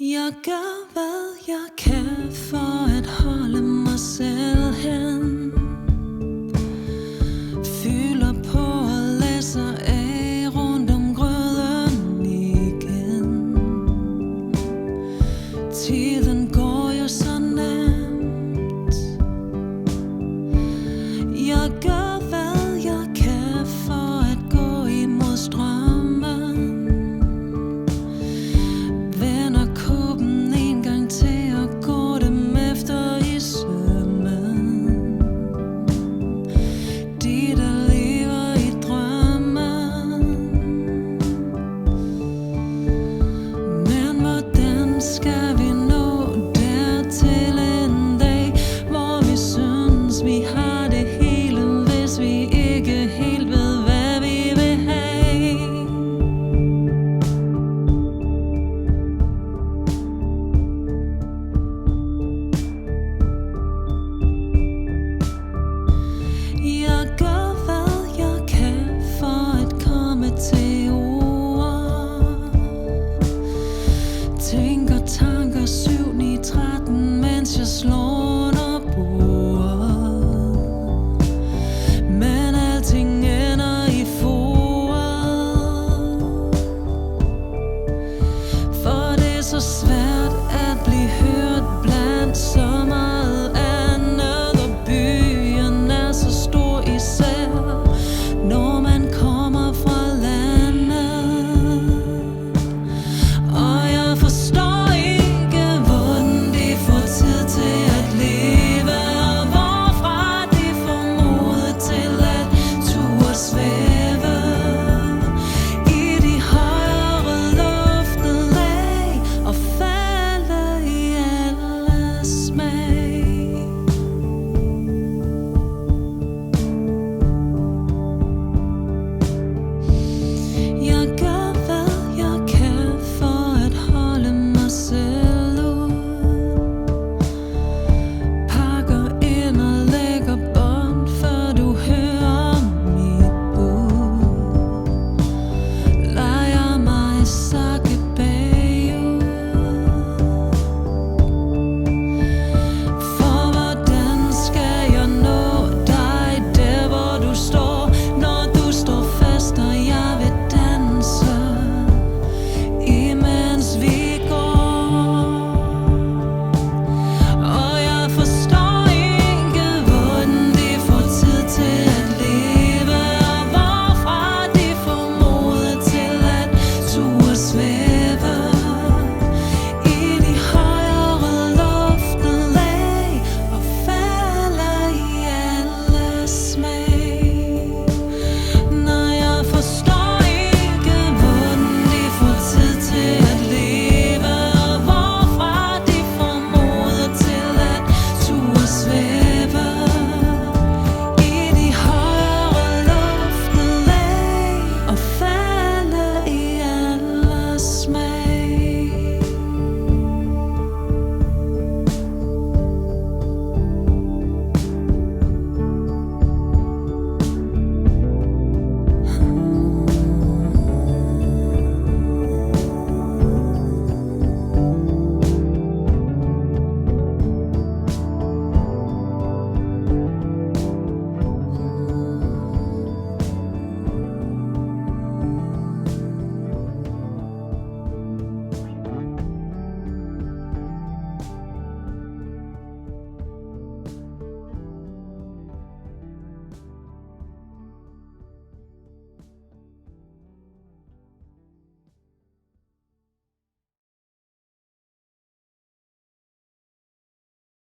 Jeg gør, hvad jeg kan for at holde mig selv hen. Fylder på og læser af rundt om grøden igen. Tiden går jo så nemt. Jeg gør, hvad jeg kan for at gå imod strømmen. Vender kuppen en gang til og går dem efter i sømmen. De der lever i drømmen. Men hvordan skal vi nå dertil en dag, hvor vi synes vi har